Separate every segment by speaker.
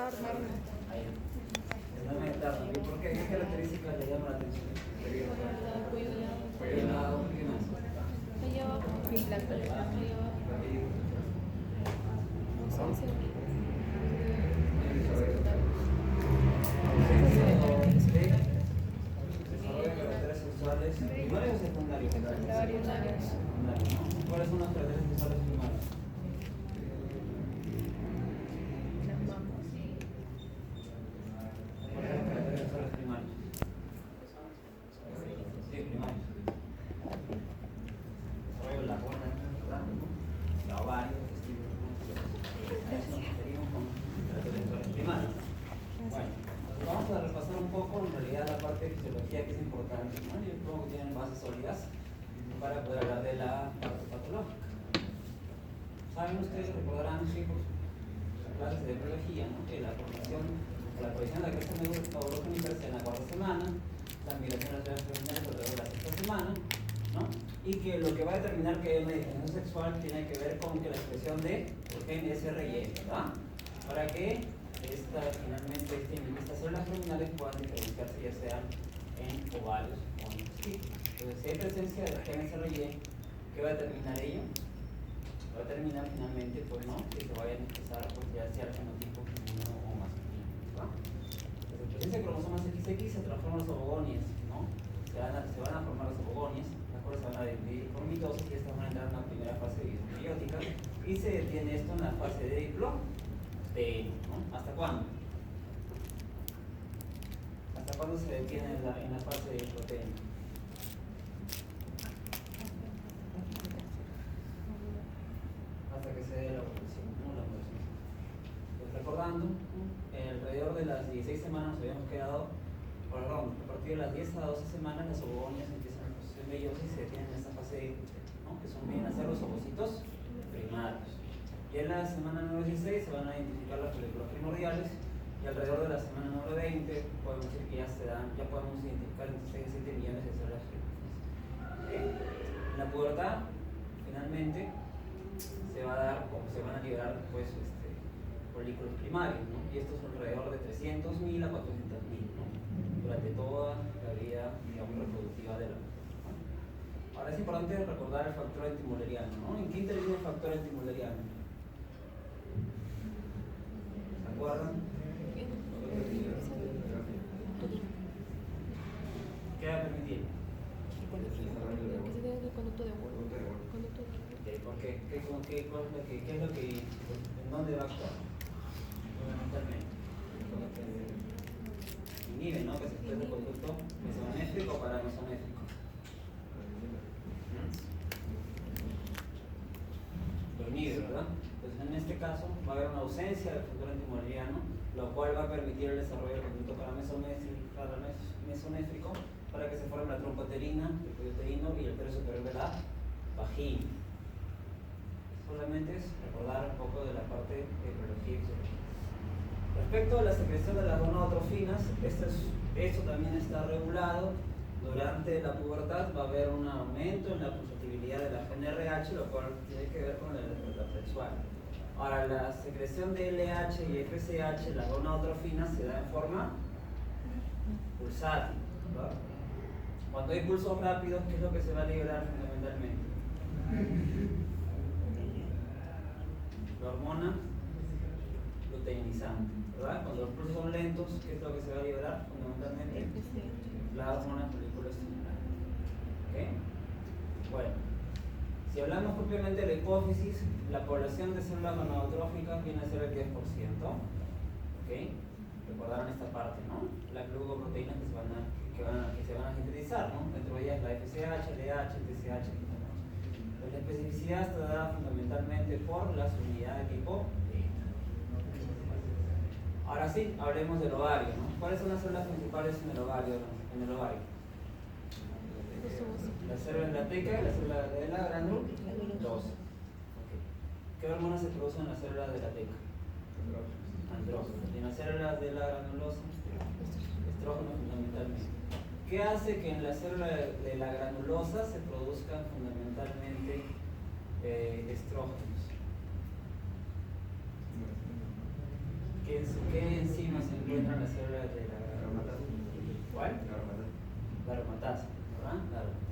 Speaker 1: Ahí. Enorme eterno. ¿Y por qué? ¿Qué características le llaman la atención? Cuello helado, ¿qué más? Desarrollo de caracteres sexuales primarios o secundarios. Secundarios, ¿no? ¿Cuáles son los caracteres sexuales primarios? ¿Cuáles son los caracteres sexuales primarios? Sí, primarios. Desarrollo de la hormona, ¿verdad? La ovario, a eso nos referimos con caracteres sexuales primarios. Bueno, vamos a repasar un poco en realidad la parte de fisiología que es importante, ¿no? Yo creo que tienen bases sólidas para poder hablar de la parte patológica. Saben ustedes, recordarán, chicos, las clases de biología, ¿no? Que la formación, la aparición de la cresta orogénica en la cuarta semana, la migración de las células femenines alrededor de la sexta semana, ¿no? Y que lo que va a determinar que hay una diferencia sexual tiene que ver con que la expresión de gen SRY, ¿verdad? Para que finalmente estas células germinales puedan diferenciarse ya sean en ovarios o en testículos. Entonces, si hay presencia de gen SRY, ¿qué va a determinar ello? Va a determinar finalmente, pues no, que se vayan a expresar pues, ya sea el fenotipo femenino o masculino, ¿verdad? Desde la presencia de cromosomas XX se transforman los ovogonias, ¿no? Se van a formar los ovogonias, las cuales se van a dividir por mitosis y estas van a entrar en una primera fase meiótica y se detiene esto en la fase de diplo. ¿No? ¿Hasta cuándo? ¿Hasta cuándo se detiene en la fase de proteína? Hasta que se dé la ovulación, ¿no? La ovulación. Pues recordando, alrededor de las 16 semanas nos habíamos quedado, perdón, a partir de las 10 a 12 semanas las ovogonias empiezan el proceso de meiosis y se detienen en esta fase, ¿no? Que son bien a ser los ovocitos primarios. Y en la semana número 16 se van a identificar las folículos primordiales y alrededor de la semana número 20 podemos decir que ya podemos identificar entre 6 y 7 millones de células germinales. En la pubertad, finalmente, se va a dar o se van a liberar pues, folículos primarios, ¿no? Y estos son alrededor de 300.000 a 400.000, ¿no? Durante toda la vida, digamos, reproductiva de la mujer, ¿no? Ahora es importante recordar el factor antimuleriano, ¿no? ¿En qué interviene el factor antimuleriano? ¿Se acuerdan? ¿Qué va a permitir? ¿Por qué? ¿Qué es lo que en dónde va a actuar? Fundamentalmente. Inhibe, ¿no? Que se exprese el conducto mesonéfrico o paramesonéfrico. Lo inhibe, ¿verdad? Entonces en este caso va a haber una ausencia del factor antimuleriano, lo cual va a permitir el desarrollo del conducto paramesonéfrico para que se forme la trompa uterina, el cuello uterino y el pelo superior de la vagina. Solamente es recordar un poco de la parte de biología y fisiología. Respecto a la secreción de las gonadotrofinas, esto también está regulado. Durante la pubertad va a haber un aumento en la pulsatividad de la GnRH, lo cual tiene que ver con la libertad sexual. Ahora, la secreción de LH y FSH, las gonadotrofinas, se da en forma pulsátil, ¿verdad? Cuando hay pulsos rápidos, ¿qué es lo que se va a liberar fundamentalmente? La hormona luteinizante, ¿verdad? Cuando los pulsos son lentos, ¿qué es lo que se va a liberar fundamentalmente? La hormona foliculoestimular. ¿Ok? Bueno, si hablamos propiamente de la hipófisis, la población de células gonadotróficas viene a ser el 10%. ¿Ok? Recordaron esta parte, ¿no? Las glucoproteínas que se van a sintetizar, ¿no? Entre ellas la FSH, LH, TSH. Pues la especificidad está dada fundamentalmente por las unidades de tipo beta. Ahora sí, hablemos del ovario, ¿no? ¿Cuáles son las células principales en el ovario? La célula de la teca y la célula de la granulosa. Okay. ¿Qué hormonas se producen en la célula de la teca? Andrógenos. ¿Y en las células de la granulosa? Estrógenos fundamentalmente. ¿Qué hace que en la célula de la granulosa se produzcan fundamentalmente estrógenos? ¿Qué enzima se encuentra en la célula de la aromatasa? ¿Cuál? La aromatasa, ¿verdad? La aromatasa.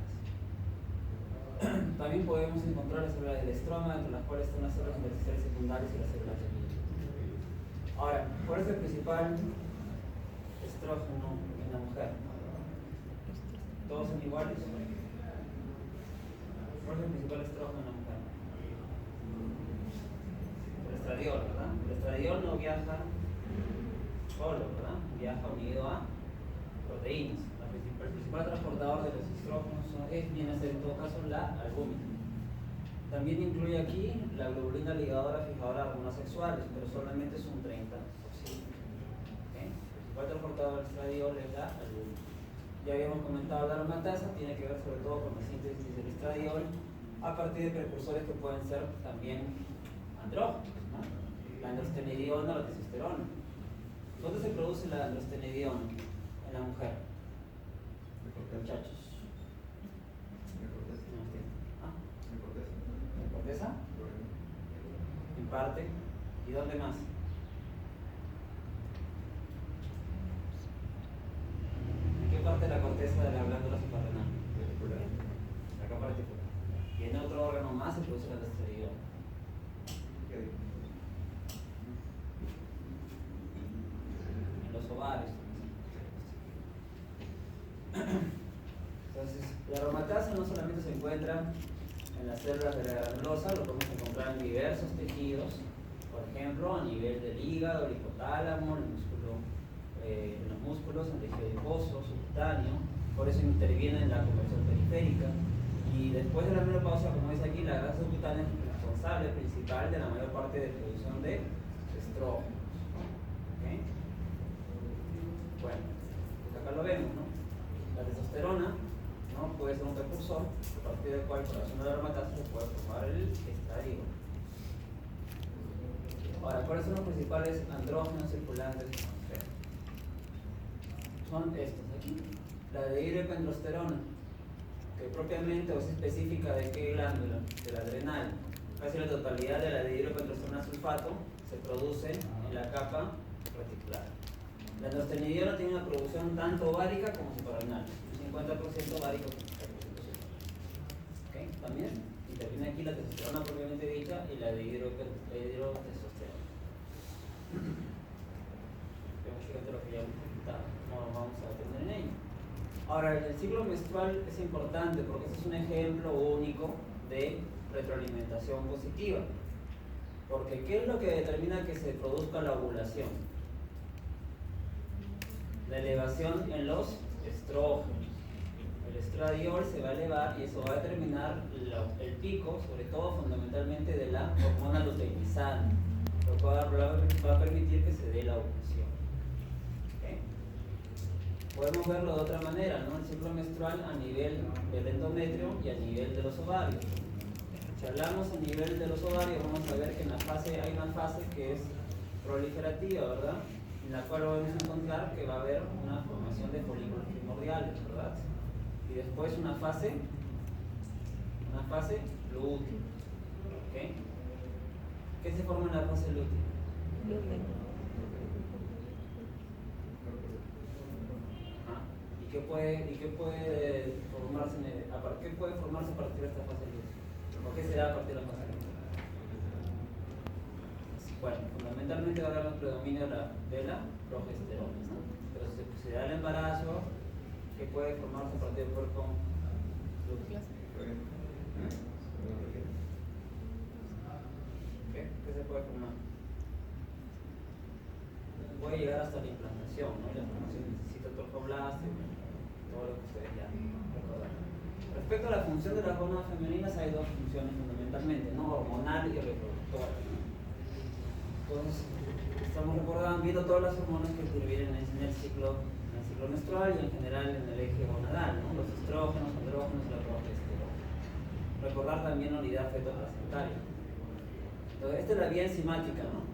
Speaker 1: También podemos encontrar la célula del estroma, entre las cuales están las células intersticiales secundarias y las células de Miller. Ahora, ¿cuál es el principal estrógeno en la mujer? ¿Todos son iguales? ¿Cuál es el principal estrógeno en la mujer? El estradiol, ¿verdad? El estradiol no viaja solo, ¿verdad? Viaja unido a proteínas. El principal transportador de los estrógenos viene a ser en todo caso la albúmina. También incluye aquí la globulina ligadora fijadora de hormonas sexuales, pero solamente es un 30%. ¿Okay? El principal transportador del estradiol es la albúmina. Ya habíamos comentado la aromatasa, tiene que ver sobre todo con la síntesis del estradiol a partir de precursores que pueden ser también andrógenos, ¿no? La androstenediona o la testosterona. ¿Dónde se produce la androstenediona en la mujer? Muchachos. ¿En corteza? En parte. ¿Y dónde más? ¿En qué parte de la corteza de la glándula suprarrenal? La capa reticular. ¿Y en otro órgano más se produce la androstenediona? En los ovarios. Entonces, la aromatasa no solamente se encuentra en las células de la granulosa, lo podemos encontrar en diversos tejidos, por ejemplo, a nivel del hígado, el hipotálamo, en los músculos, en el tejido adiposo, subcutáneo, por eso interviene en la conversión periférica. Y después de la menopausia, como dice aquí, la grasa subcutánea es responsable principal de la mayor parte de producción de estrógenos. ¿Okay? Bueno, pues acá lo vemos, ¿no? La testosterona, ¿no? Puede ser un precursor a partir del cual, por la acción de la aromatasa, se puede formar el estradiol. Ahora, ¿cuáles son los principales andrógenos circulantes en la mujer? Son estos aquí. La dihidroepiandrosterona, que propiamente o es específica de qué glándula, de la adrenal. Casi la totalidad de la dihidroepiandrosterona sulfato se produce en la capa reticular. La androstenediona tiene una producción tanto ovárica como suprarrenal, un 50% ovárico, 50% suprarrenal. ¿Okay? También interviene aquí la testosterona propiamente dicha y la dihidrotestosterona. Fíjate lo que ya hemos comentado, no vamos a detener en ello. Ahora, el ciclo menstrual es importante porque este es un ejemplo único de retroalimentación positiva. Porque ¿qué es lo que determina que se produzca la ovulación? La elevación en los estrógenos. El estradiol se va a elevar y eso va a determinar el pico, sobre todo fundamentalmente de la hormona luteinizante, lo cual va a permitir que se dé la ovulación. ¿Okay? Podemos verlo de otra manera, ¿no? El ciclo menstrual a nivel del endometrio y a nivel de los ovarios. Si hablamos a nivel de los ovarios, vamos a ver que en la fase hay una fase que es proliferativa, ¿verdad? En la cual vamos a encontrar que va a haber una formación de folículos primordiales, ¿verdad? Y después una fase lútea. ¿Okay? ¿Qué se forma en la fase lútea? ¿Y qué puede formarse a partir de esta fase lútea? ¿O qué se da a partir de la fase lútea? Bueno, fundamentalmente va a haber un predominio de la progesterona, ¿no? Pero si se da el embarazo, ¿qué puede formarse a partir del cuerpo lúteo? ¿Qué se puede formar? Puede llegar hasta la implantación, ¿no? Y la formación necesita trofoblast, todo lo que ustedes ya recordarán. Respecto a la función de las hormonas femeninas, hay dos funciones fundamentalmente, ¿no? Hormonal y reproductora. Entonces, estamos viendo todas las hormonas que intervienen en el ciclo menstrual y en general en el eje gonadal, ¿no? Los estrógenos, andrógenos y la progesterona. Recordar también la unidad fetoplacentaria. Entonces, esta es la vía enzimática, ¿no?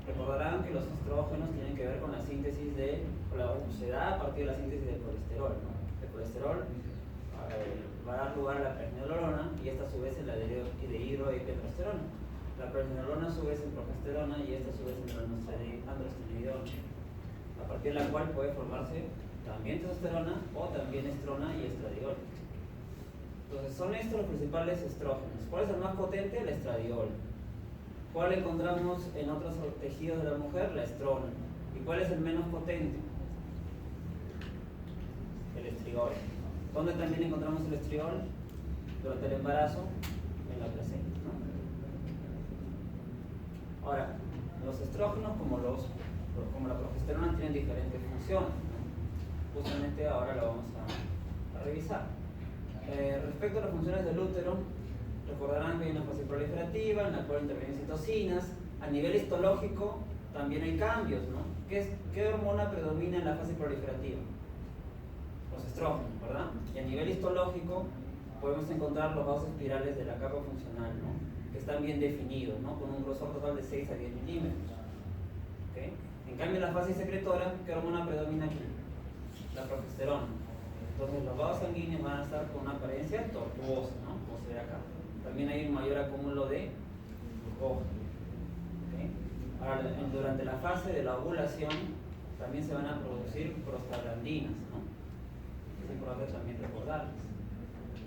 Speaker 1: Recordarán que los estrógenos tienen que ver con la síntesis se da a partir de la síntesis del colesterol, ¿no? El colesterol va a dar lugar a la pregnenolona y esta a su vez es la dihidroepiandrosterona. La pregnenolona a su vez en progesterona y esta a su vez en androstenediona. partir de la cual puede formarse también testosterona o también estrona y estradiol. Entonces son estos los principales estrógenos. ¿Cuál es el más potente? El estradiol. ¿Cuál encontramos en otros tejidos de la mujer? La estrona. ¿Y cuál es el menos potente? El estriol. ¿Dónde también encontramos el estriol? Durante el embarazo, en la placenta, ¿no? Ahora, los estrógenos como la progesterona tienen diferentes funciones, ¿no? Justamente ahora lo vamos a revisar. Respecto a las funciones del útero, recordarán que hay una fase proliferativa en la cual intervienen citocinas. A nivel histológico también hay cambios, ¿no? ¿Qué hormona predomina en la fase proliferativa? Los estrógenos, ¿verdad? Y a nivel histológico podemos encontrar los vasos espirales de la capa funcional, ¿no? Que están bien definidos, ¿no? Con un grosor total de 6 a 10 milímetros. ¿Okay? En cambio, en la fase secretora, ¿qué hormona predomina aquí? La progesterona. Entonces, los vasos sanguíneos van a estar con una apariencia tortuosa, ¿no? Como se ve acá. También hay un mayor acúmulo de glucógeno. ¿Okay? Ahora, durante la fase de la ovulación, también se van a producir prostaglandinas, ¿no? Es importante también recordarles.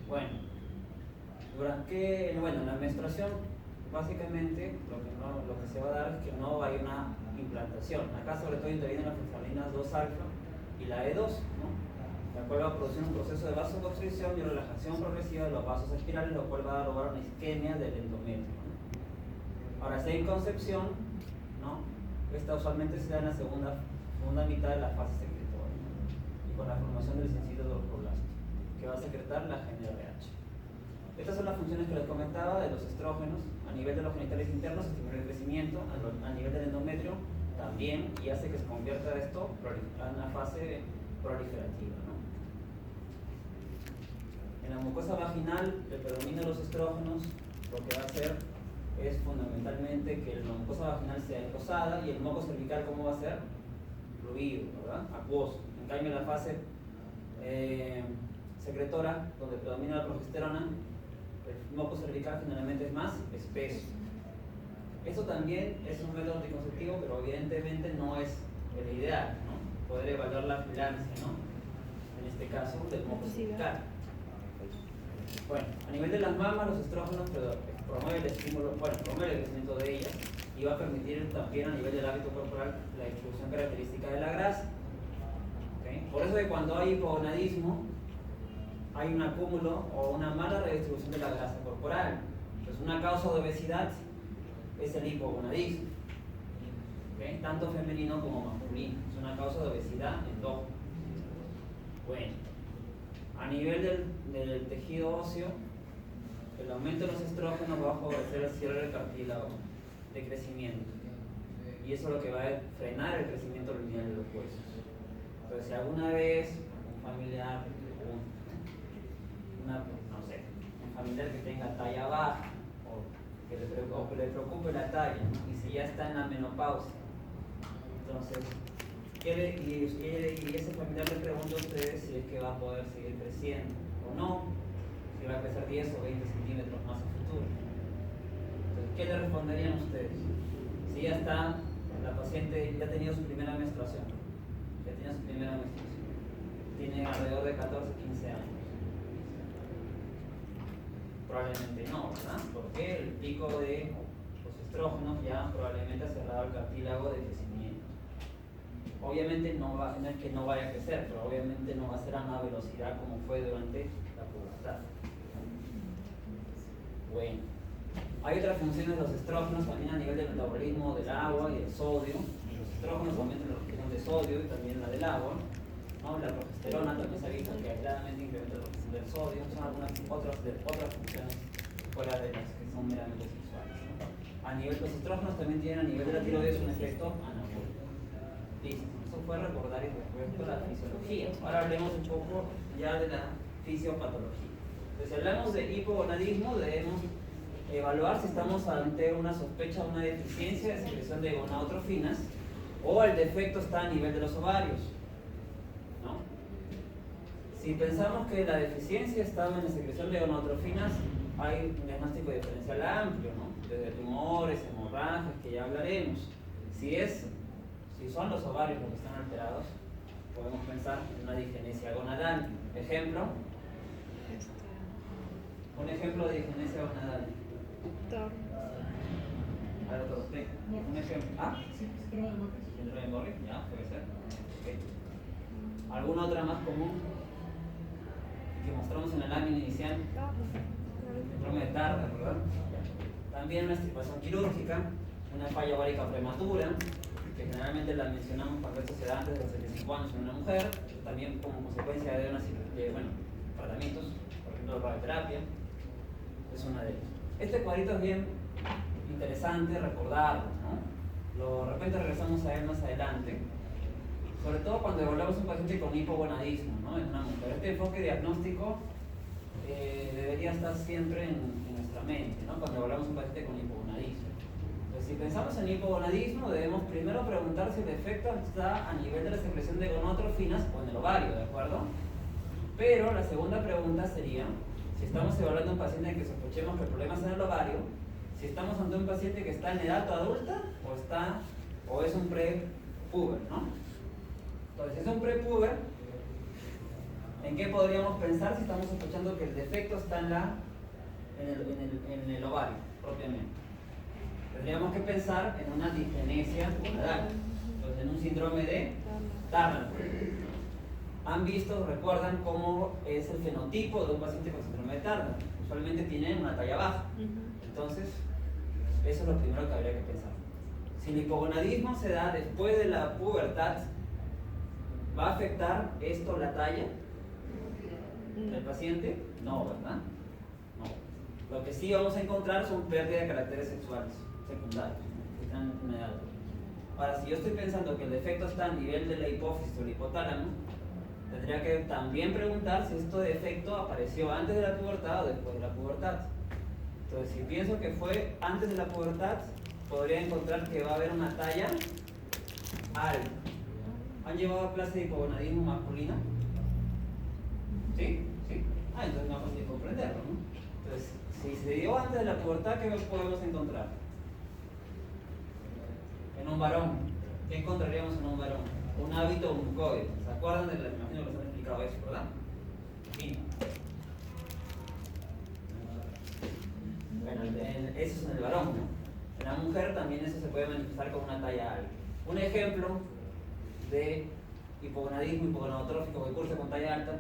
Speaker 1: Bueno, en la menstruación, básicamente lo que se va a dar es que no hay una implantación. Acá sobre todo intervienen las prostaglandinas 2-alfa y la E2, ¿no? La cual va a producir un proceso de vasoconstricción y relajación progresiva de los vasos espirales, lo cual va a dar lugar a una isquemia del endometrio, ¿no? Ahora, si hay concepción, ¿no? Esta usualmente se da en la segunda mitad de la fase secretora, ¿no? Y con la formación del cincito dorcoblasto, que va a secretar la GnRH. Estas son las funciones que les comentaba de los estrógenos. A nivel de los genitales internos, estimula el crecimiento. A nivel del endometrio, también, y hace que se convierta esto en una fase proliferativa, ¿no? En la mucosa vaginal, el predominio de los estrógenos, lo que va a hacer es fundamentalmente que la mucosa vaginal sea rosada y el moco cervical, ¿cómo va a ser? Fluido, ¿verdad? Acuoso. En cambio, en la fase secretora, donde predomina la progesterona, el moco cervical generalmente es más espeso. Eso también es un método anticonceptivo, pero evidentemente no es el ideal, ¿no? Poder evaluar la filancia, ¿no? En este caso, del moco cervical. Bueno, a nivel de las mamas, los estrógenos promueven el estímulo, promueve el crecimiento de ellas y va a permitir también a nivel del hábito corporal la distribución característica de la grasa. ¿Okay? Por eso que cuando hay hipogonadismo, hay un acúmulo o una mala redistribución de la grasa corporal. Pues una causa de obesidad es el hipogonadismo, ¿okay? Tanto femenino como masculino. Es una causa de obesidad endógena. Bueno, a nivel del tejido óseo, el aumento de los estrógenos va a favorecer el cierre del cartílago de crecimiento. Y eso es lo que va a frenar el crecimiento lineal de los huesos. Entonces, si alguna vez un familiar, un familiar que tenga talla baja o que le preocupe la talla, ¿no? Y si ya está en la menopausia, entonces y ese familiar le pregunta a ustedes si es que va a poder seguir creciendo o no, si va a crecer 10 o 20 centímetros más a futuro. Entonces, ¿qué le responderían ustedes? Si ya está, la paciente ya ha tenido su primera menstruación, tiene alrededor de 14, 15 años. Probablemente no, ¿verdad? Porque el pico de los estrógenos ya probablemente ha cerrado el cartílago de crecimiento. Obviamente no es que no vaya a crecer, pero obviamente no va a ser a una velocidad como fue durante la pubertad. Bueno, hay otras funciones de los estrógenos también a nivel del metabolismo del agua y del sodio. Los estrógenos aumentan la obtención de sodio y también la del agua, ¿no? La progesterona también se ha visto que claramente incrementa la obtención del sodio. Son algunas otras funciones fuera de las que son meramente sexuales, ¿no? A nivel, los estrógenos también tienen a nivel de la tiroides un efecto anabólico. Listo, eso fue recordar y respecto a la fisiología. Ahora hablemos un poco ya de la fisiopatología. Entonces, si hablamos de hipogonadismo, debemos evaluar si estamos ante una sospecha de una deficiencia de secreción de gonadotrofinas o el defecto está a nivel de los ovarios, ¿no? Si pensamos que la deficiencia está en la secreción de gonadotrofinas, hay un diagnóstico diferencial amplio, ¿no? Desde tumores, hemorragias, que ya hablaremos. Si Si son los ovarios los que están alterados, podemos pensar en una disgenesia gonadal. Ejemplo. Un ejemplo de disgenesia gonadal. Un ejemplo. ¿Ah? Síndrome de Morris, ya, puede ser. Okay. ¿Alguna otra más común que mostramos en la lámina inicial? Síndrome de Tarda, ¿verdad? También una extirpación quirúrgica, una falla ovárica prematura, que generalmente la mencionamos cuando esto se da antes de los 75 años en una mujer, también como consecuencia de tratamientos, por ejemplo, radioterapia, es una de ellas. Este cuadrito es bien interesante recordarlo, ¿no? De repente regresamos a él más adelante, sobre todo cuando evaluamos un paciente con hipogonadismo, ¿no? En una mujer. Este enfoque diagnóstico debería estar siempre en nuestra mente, ¿no? Cuando evaluamos un paciente con hipogonadismo. Entonces, si pensamos en hipogonadismo, debemos primero preguntar si el defecto está a nivel de la secreción de gonadotrofinas o en el ovario, ¿de acuerdo? Pero la segunda pregunta sería, si estamos evaluando a un paciente en que sospechemos que el problema es en el ovario, si estamos ante un paciente que está en edad adulta o es un prepuber, ¿no? Entonces, si es un prepuber, ¿en qué podríamos pensar si estamos sospechando que el defecto está en el ovario, propiamente? Tendríamos que pensar en una disgenesia gonadal, entonces en un síndrome de Turner. ¿Han visto, recuerdan cómo es el fenotipo de un paciente con síndrome de Turner? Usualmente tiene una talla baja. Entonces, eso es lo primero que habría que pensar. Si el hipogonadismo se da después de la pubertad, ¿va a afectar esto la talla del paciente? No, ¿verdad? No. Lo que sí vamos a encontrar son pérdidas de caracteres sexuales secundarios, que están en una edad adulta. Ahora, si yo estoy pensando que el defecto está a nivel de la hipófisis o el hipotálamo, tendría que también preguntar si este defecto apareció antes de la pubertad o después de la pubertad. Entonces, si pienso que fue antes de la pubertad, podría encontrar que va a haber una talla alta. ¿Han llevado a clase de hipogonadismo masculino? ¿Sí? ¿Sí? Entonces es más fácil comprenderlo, ¿no? Entonces, si se dio antes de la pubertad, ¿qué podemos encontrar? En un varón. ¿Qué encontraríamos en un varón? Un hábito mucoide. ¿Se acuerdan de la imagino que les han explicado eso, verdad? Sí. Bueno, eso es en el varón, ¿no? En la mujer también eso se puede manifestar con una talla alta. Un ejemplo de hipogonadismo hipogonadotrófico que cursa con talla alta.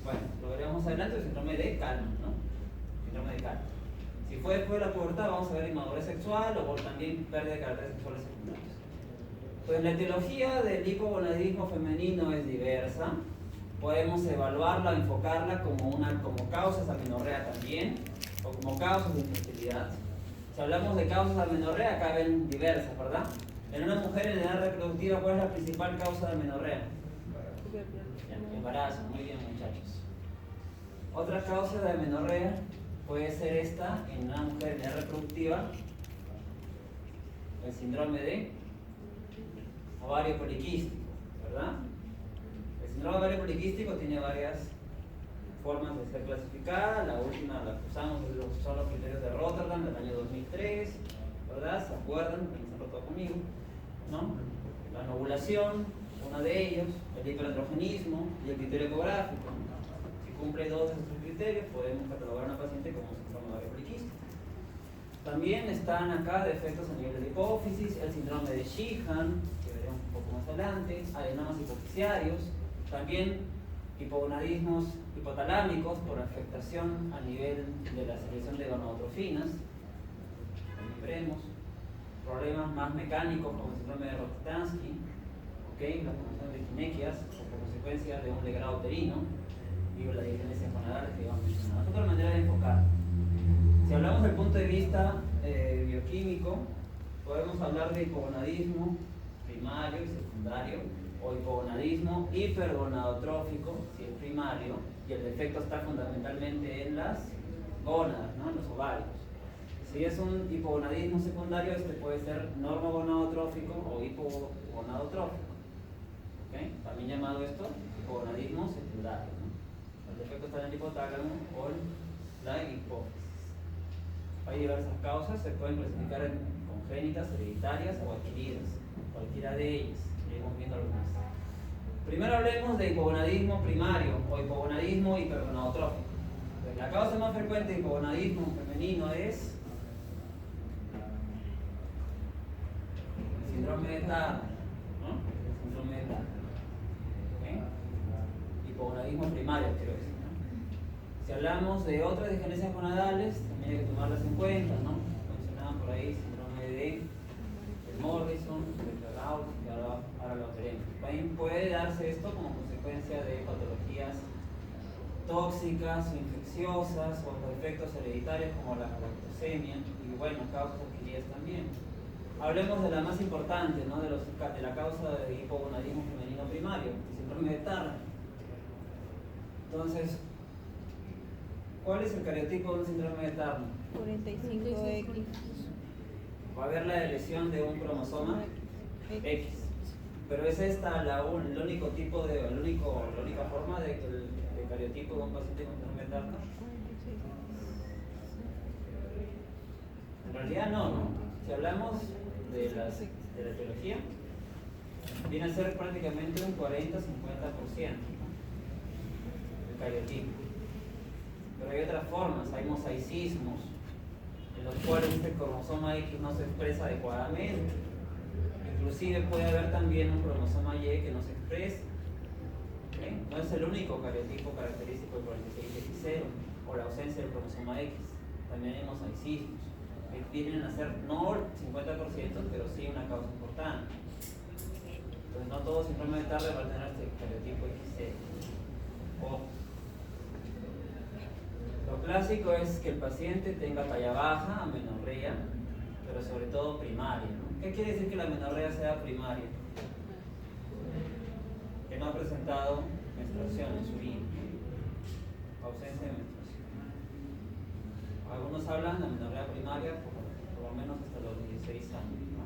Speaker 1: Bueno, lo veremos adelante, el síndrome de Kalman, ¿no? Síndrome de Kalman. Si fue después de la pubertad, vamos a ver inmadurez sexual o también pérdida de caracteres sexuales secundarios. Pues la etiología del hipogonadismo femenino es diversa. Podemos evaluarla o enfocarla como causas de amenorrea también, o como causas de infertilidad. Si hablamos de causas de amenorrea, caben diversas, ¿verdad? En una mujer en edad reproductiva, ¿cuál es la principal causa de amenorrea? Embarazo, muy bien, muchachos. Otra causa de amenorrea puede ser esta en una mujer en edad reproductiva, el síndrome de ovario poliquístico, ¿verdad? El síndrome de ovario poliquístico tiene varias formas de ser clasificada. La última, la que usamos, son los criterios de Rotterdam del año 2003, ¿verdad? ¿Se acuerdan? Se han rotado conmigo, ¿no? La anovulación, uno de ellos, el hiperandrogenismo y el criterio ecográfico. Si cumple dos de estos criterios, podemos catalogar a una paciente como síndrome de ovario poliquístico. También están acá defectos a nivel de la hipófisis, el síndrome de Sheehan, que veremos un poco más adelante, adenomas hipofisiarios, también hipogonadismos hipotalámicos por afectación a nivel de la secreción de gonadotrofinas, también veremos problemas más mecánicos como el síndrome de Rokitansky, la formación de ginequias como consecuencia de un legrado uterino y la disgenesia gonadal que vamos a mencionar. Es otra manera de enfocar. Si hablamos del punto de vista bioquímico, podemos hablar de hipogonadismo primario y secundario, o hipogonadismo hipergonadotrófico, si es primario, y el defecto está fundamentalmente en las gónadas, ¿no? En los ovarios. Si es un hipogonadismo secundario, este puede ser normogonadotrófico o hipogonadotrófico, también llamado esto hipogonadismo secundario, ¿no? El defecto está en el hipotálamo o en la hipófisis. Hay diversas causas, se pueden clasificar en congénitas, hereditarias o adquiridas, cualquiera de ellas. Iremos viendo algunas. Primero hablemos de hipogonadismo primario o hipogonadismo hipergonadotrófico. La causa más frecuente de hipogonadismo femenino es el síndrome de Turner, ¿no? El síndrome de Turner. ¿Okay? Hipogonadismo primario, quiero decir, ¿no? Si hablamos de otras disgenencias gonadales, también hay que tomarlas en cuenta, ¿no? Mencionaban por ahí síndrome de Morrison, de Claude, que ahora lo veremos. También puede darse esto como consecuencia de patologías tóxicas o infecciosas o por efectos hereditarios como la galactosemia y bueno, causas adquiridas también. Hablemos de la más importante, ¿no? de la causa de hipogonadismo femenino primario, el síndrome de Turner. Entonces, ¿cuál es el cariotipo de un síndrome de Turner?
Speaker 2: 45X.
Speaker 1: Va a haber la lesión de un cromosoma X. Pero es esta la única forma de que el cariotipo de un paciente con síndrome de Turner. En realidad no. Si hablamos de la etiología, viene a ser prácticamente un 40-50% el cariotipo. Pero hay otras formas, hay mosaicismos en los cuales este cromosoma X no se expresa adecuadamente. Inclusive puede haber también un cromosoma Y que no se expresa. ¿Okay? No es el único cariotipo característico del 46X0 o la ausencia del cromosoma X. También hay mosaicismos que vienen a ser no el 50%, pero sí una causa importante. Entonces no todo síndrome de Turner va a tener este cariotipo X0. Ojo. Lo clásico es que el paciente tenga talla baja, amenorrea, pero sobre todo primaria, ¿no? ¿Qué quiere decir que la amenorrea sea primaria? Que no ha presentado menstruación en su vida, ausencia de menstruación. Algunos hablan de amenorrea primaria por lo menos hasta los 16 años, ¿no?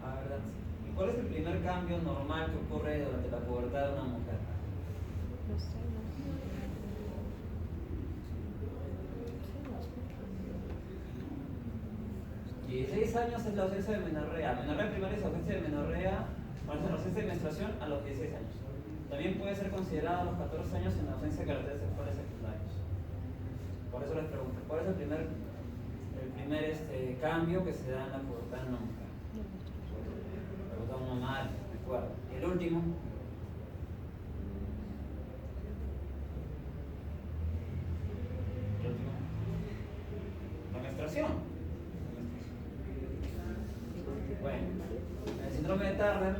Speaker 1: ¿Verdad? ¿Y cuál es el primer cambio normal que ocurre durante la pubertad de una mujer? 16 años es la ausencia de menorrea. Menorrea primaria es ausencia de menorrea, ausencia de menstruación a los 16 años. También puede ser considerado a los 14 años en ausencia de caracteres sexuales secundarios. Por eso les pregunto, ¿cuál es el primer cambio que se da en la pubertad en una mujer? Pregunta uno mal, de acuerdo. ¿Y el último? La menstruación. Bueno, en el síndrome de Turner,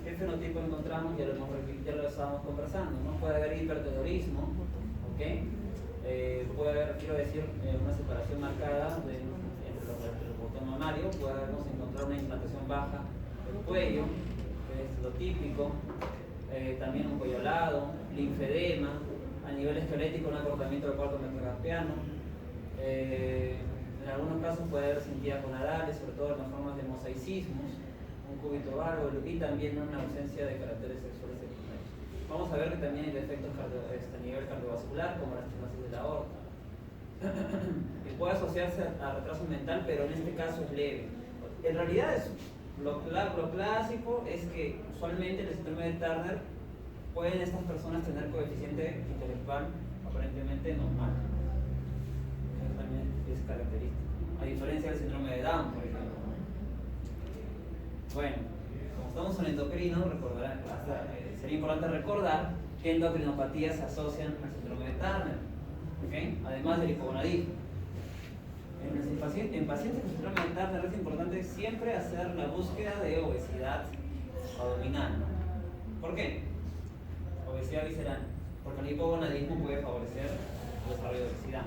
Speaker 1: ¿qué fenotipo encontramos? Ya lo estábamos conversando, ¿no? Puede haber hipertelorismo, ¿ok? Puede haber, quiero decir, una separación marcada entre el botón mamario, podemos encontrar una implantación baja del cuello, que es lo típico, también un cuello alado, linfedema, a nivel esquelético un acortamiento del cuarto metacarpiano. En algunos casos puede haber sentidas gonadales, sobre todo en las formas de mosaicismos, un cúbito vago y también una ausencia de caracteres sexuales secundarios. Vamos a ver que también hay defectos a nivel cardiovascular, como la estenosis de la aorta. Que puede asociarse a retraso mental, pero en este caso es leve. En realidad lo clásico es que usualmente en el síndrome de Turner pueden estas personas tener coeficiente intelectual aparentemente normal. Eso también es característico, a diferencia del síndrome de Down, por ejemplo. Bueno, como estamos en endocrino, sería importante recordar que endocrinopatías se asocian al síndrome de Turner, ¿okay? Además del hipogonadismo. En pacientes con síndrome de Turner es importante siempre hacer la búsqueda de obesidad abdominal, ¿no? ¿Por qué? Obesidad visceral, porque el hipogonadismo puede favorecer el desarrollo de obesidad.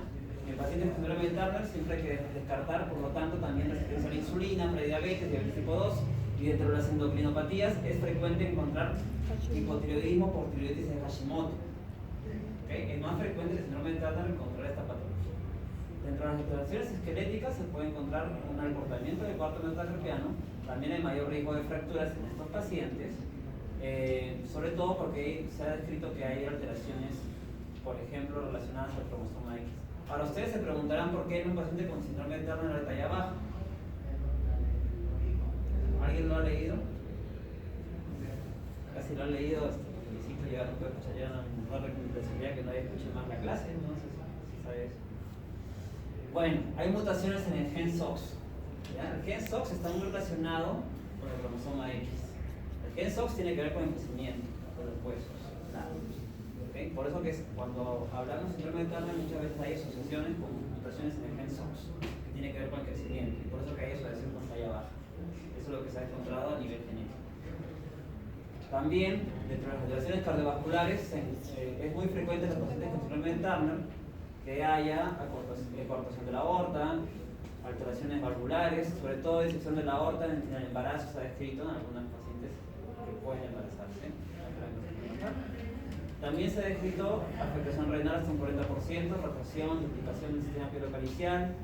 Speaker 1: En pacientes con síndrome de Turner siempre hay que descartar, por lo tanto, también resistencia a la insulina, prediabetes, diabetes tipo 2, y dentro de las endocrinopatías es frecuente encontrar hipotiroidismo por tiroiditis de Hashimoto. ¿Okay? Es más frecuente el síndrome de Turner encontrar esta patología. Dentro de las alteraciones esqueléticas se puede encontrar un acortamiento del cuarto metacarpiano, también hay mayor riesgo de fracturas en estos pacientes, sobre todo porque se ha descrito que hay alteraciones por ejemplo, relacionadas al cromosoma X. Ahora, ustedes se preguntarán por qué en un paciente con síndrome de Turner de talla baja. ¿Alguien lo ha leído? Casi lo han leído, felicito, ya no puedo escuchar, ya no recomendaría que nadie escuche más la clase, no sé si sabes. Bueno, hay mutaciones en el gen SOX. ¿Ya? El gen SOX está muy relacionado con el cromosoma X. El gen SOX tiene que ver con el crecimiento de los huesos. ¿Okay? Por eso que cuando hablamos de síndrome de Turner muchas veces hay asociaciones con mutaciones en el gen SOX, que tiene que ver con el crecimiento, y por eso que hay asociación con talla baja. Eso es lo que se ha encontrado a nivel genético. También, dentro de las alteraciones cardiovasculares, es muy frecuente en los pacientes con síndrome de Turner que haya acortación de la aorta, alteraciones valvulares, sobre todo disección de la aorta en el embarazo, se ha descrito en algunas pacientes que pueden embarazarse. También se ha descrito afectación renal hasta un 40%, rotación, duplicación del sistema pilocaricial,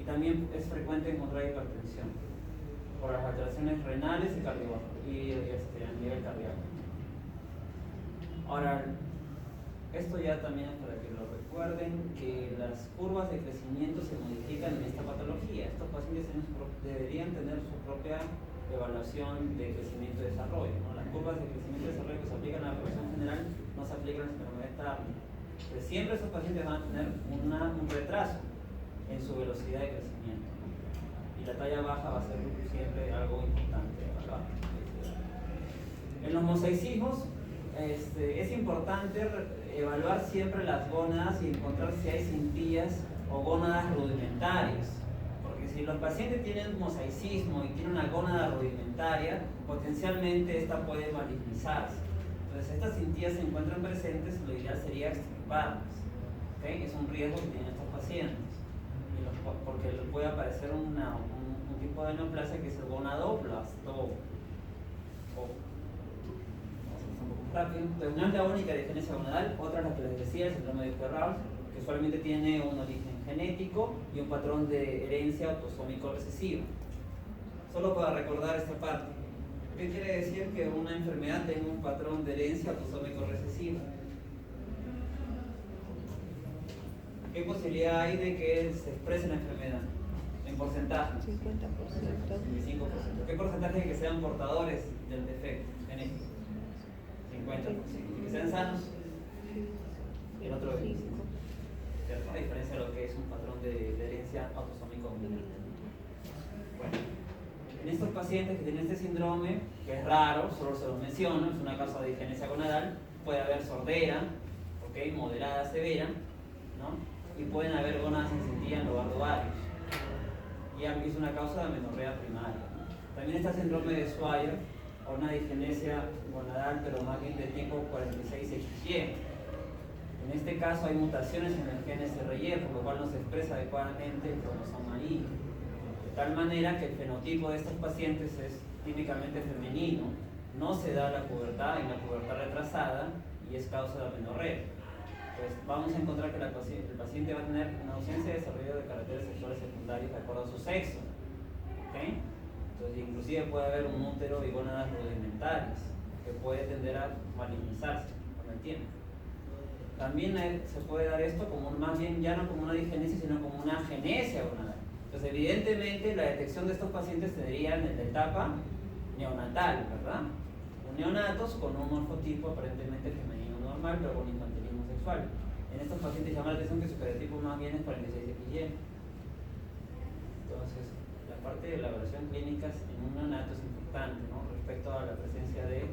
Speaker 1: y también es frecuente encontrar hipertensión por las alteraciones renales y a nivel cardíaco. Ahora, esto ya también es para que lo recuerden, que las curvas de crecimiento se modifican en esta patología. Estos pacientes deberían tener su propia evaluación de crecimiento y desarrollo, ¿no? Las curvas de crecimiento y desarrollo que se aplican a la población general no se aplican a la enfermedad de Turner. Entonces, siempre esos pacientes van a tener un retraso en su velocidad de crecimiento, ¿no? Y la talla baja va a ser siempre algo importante, ¿verdad? En los mosaicismos es importante evaluar siempre las gónadas y encontrar si hay cintillas o gónadas rudimentarias, porque si los pacientes tienen mosaicismo y tienen una gónada rudimentaria, potencialmente esta puede malignizarse. Entonces, estas cintillas se encuentran presentes, lo ideal sería extirparlas, ¿okay? Es un riesgo que tienen estos pacientes, porque puede aparecer un tipo de neoplasia que es el gonadoblasto. Rápido. Entonces, una es la única diferencia gonadal, otra es la que les decía, el síndrome de Ferrari, que usualmente tiene un origen genético y un patrón de herencia autosómico recesivo. Solo para recordar esta parte, ¿qué quiere decir que una enfermedad tenga un patrón de herencia autosómico recesivo? ¿Qué posibilidad hay de que se exprese la enfermedad? En porcentaje.
Speaker 2: 50%.
Speaker 1: 25%. ¿Qué porcentaje de que sean portadores del defecto genético? 50%. ¿Que sean sanos? El otro 25%. ¿Cierto? A diferencia de lo que es un patrón de herencia autosómico dominante. Bueno, en estos pacientes que tienen este síndrome, que es raro, solo se los menciono, es una causa de disgenesia gonadal, puede haber sordera, ¿okay? Moderada, severa, ¿no? Y pueden haber gónadas en cintilla en lugar de ovarios. Y es una causa de amenorrea primaria. También está el síndrome de Swyer, o una disgenesia gonadal, pero más bien de tipo 46XY. En este caso hay mutaciones en el gen SRY, por lo cual no se expresa adecuadamente el cromosoma Y. De tal manera que el fenotipo de estos pacientes es típicamente femenino, no se da la pubertad, en la pubertad retrasada, y es causa de amenorrea. Pues vamos a encontrar que el paciente va a tener una ausencia de desarrollo de caracteres sexuales secundarios de acuerdo a su sexo. ¿Okay? Entonces, inclusive puede haber un útero y gónadas rudimentarias que puede tender a malignizarse con el tiempo. También se puede dar esto como más bien ya no como una disgenesia, sino como una agenesia gonadal. Entonces, evidentemente, la detección de estos pacientes se daría en la etapa neonatal, ¿verdad? Neonatos con un morfotipo aparentemente femenino normal, pero con infantilismo sexual. En estos pacientes llama la atención que su fenotipo más bien es 46XY. Entonces, la parte de la evaluación clínica en un neonato es importante, ¿no? Respecto a la presencia del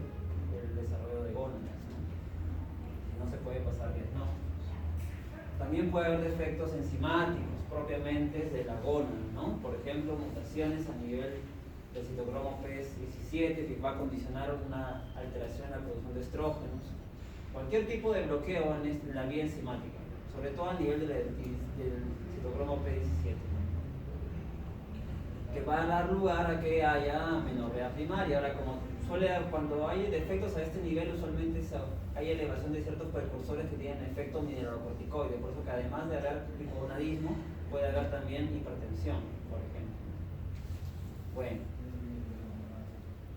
Speaker 1: desarrollo de gónadas, ¿no? No se puede pasar diagnósticos. También puede haber defectos enzimáticos propiamente de la gónada, ¿no? Por ejemplo, mutaciones a nivel del citocromo P17 que va a condicionar una alteración en la producción de estrógenos. Cualquier tipo de bloqueo en la vía enzimática, sobre todo a nivel del citocromo P17, que va a dar lugar a que haya amenorrea primaria. Ahora, como cuando hay defectos a este nivel, usualmente hay elevación de ciertos precursores que tienen efecto mineralocorticoide, por eso que además de haber hipogonadismo, puede haber también hipertensión, por ejemplo. Bueno,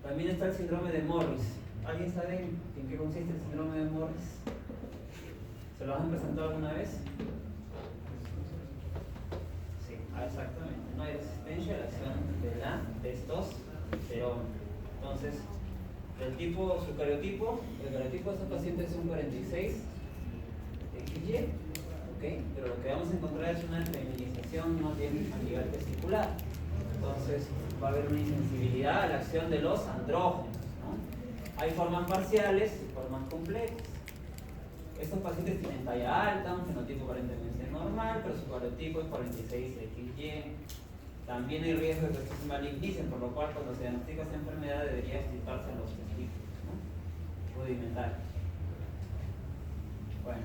Speaker 1: también está el síndrome de Morris. ¿Alguien sabe en qué consiste el síndrome de Morris? ¿Se los han presentado alguna vez? Sí, exactamente. No hay resistencia a la acción de la testosterona. Entonces, el cariotipo de estos pacientes es un 46 XY, ¿ok? Pero lo que vamos a encontrar es una feminización más bien a nivel testicular. Entonces, va a haber una insensibilidad a la acción de los andrógenos, ¿no? Hay formas parciales y formas completas. Estos pacientes tienen talla alta, un fenotipo aparentemente normal, pero su cariotipo es 46XY. También hay riesgo de que se malignicen, por lo cual cuando se diagnostica esta enfermedad debería extirparse los testículos, ¿no? Rudimentarios. Bueno,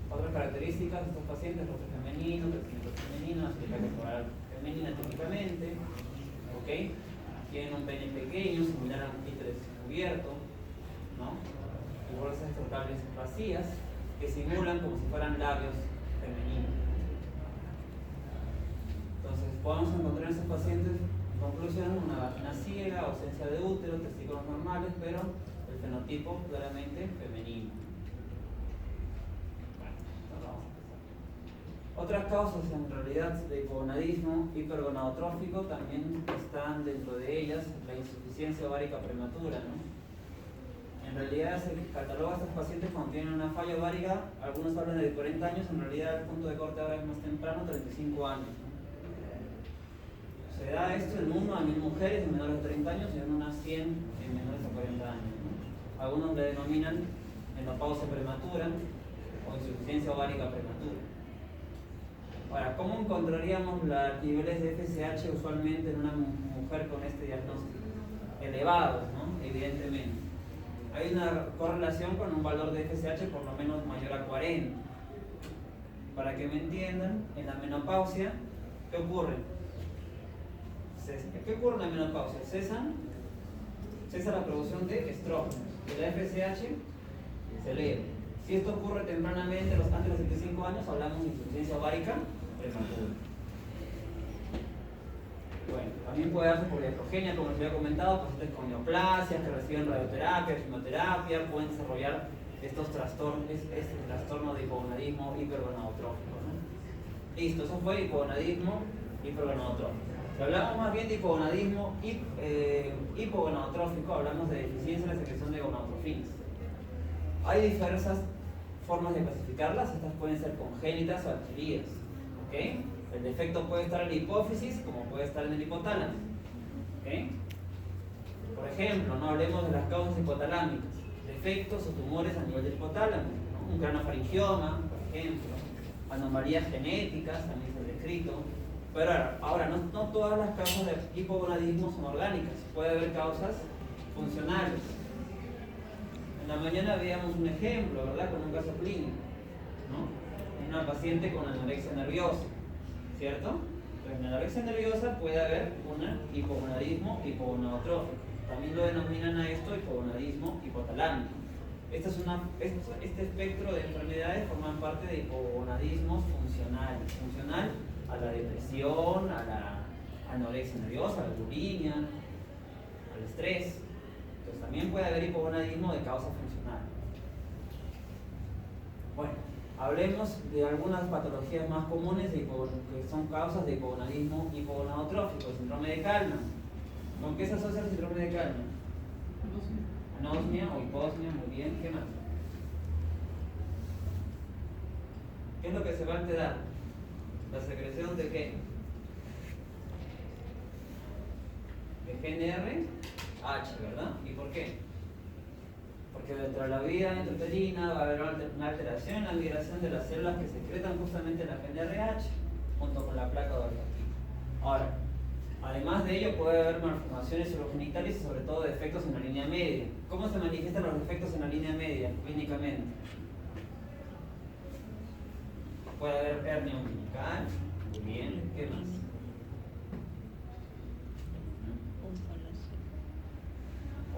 Speaker 1: otras características de estos pacientes: rostro femenino, crecimiento femenino, aspecto corporal femenina típicamente, ¿ok? Tienen un pene pequeño, similar a un clítoris cubierto, ¿no? Y bolsas estocables vacías que simulan como si fueran labios femeninos. Entonces, podemos encontrar en esos pacientes, en conclusión, una vagina ciega, ausencia de útero, testículos normales, pero el fenotipo claramente femenino. Otras causas en realidad de hipogonadismo hipergonadotrófico también están dentro de ellas la insuficiencia ovárica prematura, ¿no? En realidad se cataloga a estos pacientes cuando tienen una falla ovárica, algunos hablan de 40 años, en realidad el punto de corte ahora es más temprano, 35 años, ¿no? Se da esto en 1 a 1000 mujeres en menores de 30 años y en 1 a 100 en menores de 40 años, ¿no? Algunos le denominan menopausia prematura o insuficiencia ovárica prematura. Ahora, ¿cómo encontraríamos los niveles de FSH usualmente en una mujer con este diagnóstico? Elevados, ¿no? Evidentemente. Hay una correlación con un valor de FSH por lo menos mayor a 40. Para que me entiendan, en la menopausia, ¿qué ocurre? ¿Qué ocurre en la menopausia? Cesa la producción de estrógenos, y la FSH se eleva. Si esto ocurre tempranamente, antes de los 75 años, hablamos de insuficiencia ovárica prematura. Bueno, también puede darse por iatrogenia, como les había comentado, pacientes con neoplasias que reciben radioterapia, quimioterapia, pueden desarrollar estos trastornos, este trastorno de hipogonadismo hipergonadotrófico, ¿no? Listo, eso fue hipogonadismo hipergonadotrófico. Si hablamos más bien de hipogonadismo hipogonadotrófico, hablamos de deficiencia en la secreción de gonadotrofinas. Hay diversas formas de clasificarlas, estas pueden ser congénitas o adquiridas, ¿ok? El defecto puede estar en la hipófisis como puede estar en el hipotálamo, ¿ok? Por ejemplo, no hablemos de las causas hipotalámicas, defectos o tumores a nivel del hipotálamo, ¿no? Un cranofaringioma, por ejemplo, anomalías genéticas, también se ha descrito. Pero ahora no todas las causas de hipogonadismo son orgánicas, puede haber causas funcionales. En la mañana veíamos un ejemplo, ¿verdad? Con un caso clínico, ¿no? Una paciente con anorexia nerviosa, ¿cierto? Pero en la anorexia nerviosa puede haber un hipogonadismo hipogonadotrófico. También lo denominan a esto hipogonadismo hipotalámico. Este espectro de enfermedades forman parte de hipogonadismos funcionales. Funcional a la depresión, a la anorexia nerviosa, a la bulimia, al estrés. Entonces también puede haber hipogonadismo de causa funcional. Bueno, hablemos de algunas patologías más comunes que son causas de hipogonadismo hipogonadotrófico. El síndrome de Kallmann. ¿Con qué se asocia el síndrome de Kallmann? Anosmia o hiposmia, muy bien. ¿Qué más? ¿Qué es lo que se va a alterar? ¿La secreción de qué? De GnRH, ¿verdad? ¿Y por qué? Porque dentro de la vía intrauterina va a haber una alteración en la migración de las células que secretan justamente la GnRH junto con la placa olfativa. Ahora, además de ello puede haber malformaciones urogenitales y sobre todo defectos en la línea media. ¿Cómo se manifiestan los defectos en la línea media clínicamente? Puede haber hernia umbilical, muy bien, ¿qué más?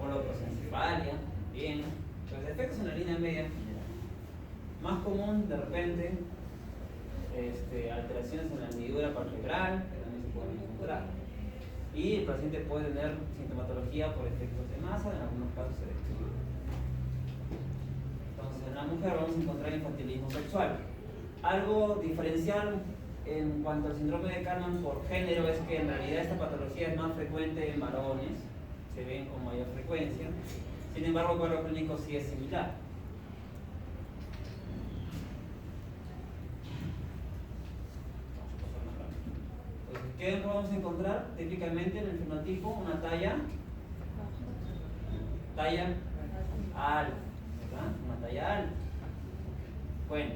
Speaker 1: Holoprosencefalia, bien. Los defectos en la línea media, más común de repente, alteraciones en la hendidura palpebral, que también se pueden encontrar. Y el paciente puede tener sintomatología por efectos de masa, en algunos casos se describe. Entonces en la mujer vamos a encontrar infantilismo sexual. Algo diferencial en cuanto al síndrome de Kallmann por género es que en realidad esta patología es más frecuente en varones, se ven con mayor frecuencia. Sin embargo, el cuadro clínico sí es similar. Entonces, ¿qué vamos a encontrar? Típicamente en el fenotipo una talla alta, ¿verdad? Una talla alta. Bueno,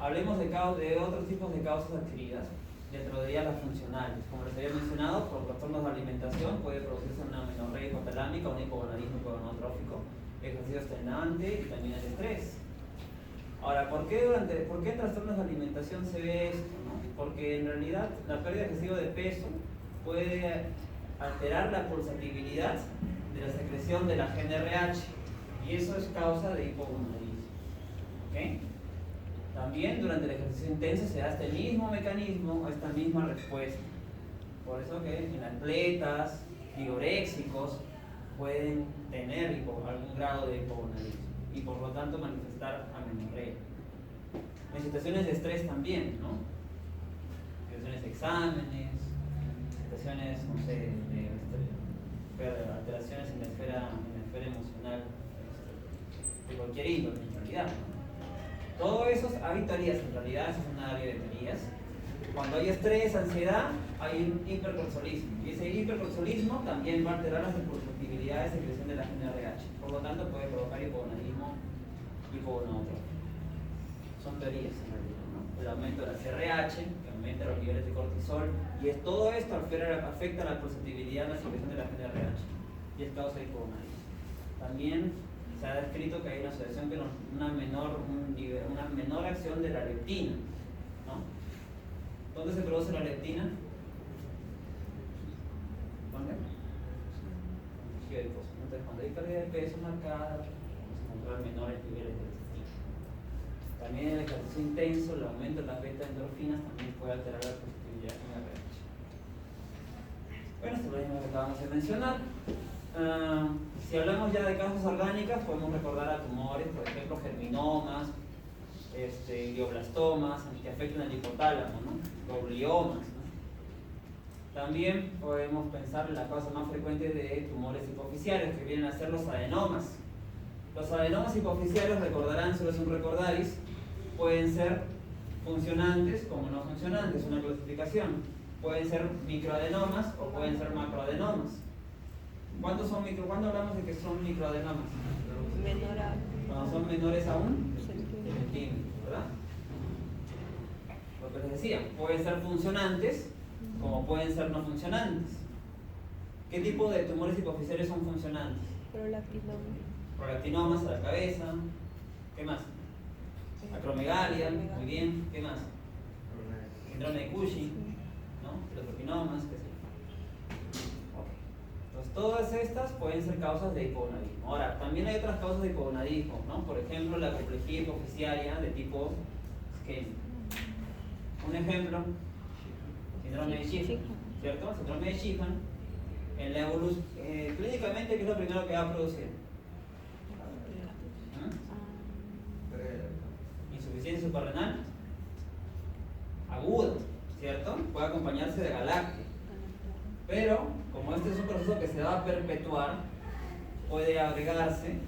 Speaker 1: hablemos de otros tipos de causas adquiridas, dentro de ellas las funcionales. Como les había mencionado, por trastornos de alimentación puede producirse una amenorrea hipotalámica, un hipogonadismo hipogonadotrófico, ejercicio extenuante y también el estrés. Ahora, ¿por qué en trastornos de alimentación se ve esto, no? Porque en realidad la pérdida excesiva de peso puede alterar la pulsatividad de la secreción de la GnRH y eso es causa de hipogonadismo. ¿Okay? También durante el ejercicio intenso se da este mismo mecanismo o esta misma respuesta. Por eso que en atletas diuréxicos pueden tener algún grado de hipogonadismo y por lo tanto manifestar amenorrea. En situaciones de estrés también, ¿no? Situaciones de exámenes, situaciones, no sé, de alteraciones en la esfera emocional, de cualquier índole en realidad, ¿no? Todo eso es auditorías, en realidad eso es una área de teorías. Cuando hay estrés, ansiedad, hay un hipercortisolismo. Y ese hipercortisolismo también va a alterar la susceptibilidad de secreción de la GnRH. Por lo tanto, puede provocar hipogonadismo hipogonadotrófico. Son teorías, en realidad, ¿no? El aumento de la CRH, que aumenta los niveles de cortisol, y todo esto afecta la susceptibilidad de la secreción de la GnRH. Y es causa de hipogonadismo. También se ha descrito que hay una asociación con una menor acción de la leptina, ¿no? ¿Dónde se produce la leptina? ¿Dónde? Entonces, cuando hay pérdida de peso marcada, vamos a encontrar menores niveles de leptina. También el ejercicio intenso, el aumento de las beta-endorfinas también puede alterar la positividad en la RH. Bueno, esto es lo mismo que acabamos de mencionar. Si hablamos ya de causas orgánicas, podemos recordar a tumores, por ejemplo, germinomas, glioblastomas, que afectan al hipotálamo, ¿no? O gliomas, ¿no? También podemos pensar en la causa más frecuente de tumores hipoficiales, que vienen a ser los adenomas. Los adenomas hipoficiales, recordarán, solo es un recordaris, pueden ser funcionantes como no funcionantes, una clasificación. Pueden ser microadenomas o pueden ser macroadenomas. ¿Cuántos son ¿Cuándo hablamos de que son microadenomas?
Speaker 2: Menor a...
Speaker 1: Cuando son menores a un centímetro, ¿verdad? Lo que les decía, pueden ser funcionantes como pueden ser no funcionantes. ¿Qué tipo de tumores hipoficiales son funcionantes? Prolactinomas a la cabeza. ¿Qué más? Acromegalia, muy bien. ¿Qué más? Síndrome de Cushing, ¿no? Pleurocinomas, qué sé yo. Entonces, todas estas pueden ser causas de hipogonadismo. Ahora, también hay otras causas de hipogonadismo, ¿no? Por ejemplo, la apoplejía hipofisiaria de tipo isquémico. Un ejemplo, síndrome de Schiffman, ¿cierto? Síndrome de Schiffman, en la evolución, clínicamente, ¿qué es lo primero que va a producir? Insuficiencia suprarrenal aguda, ¿cierto? Puede acompañarse de galactia. Pero, como este es un proceso que se va a perpetuar, puede agregarse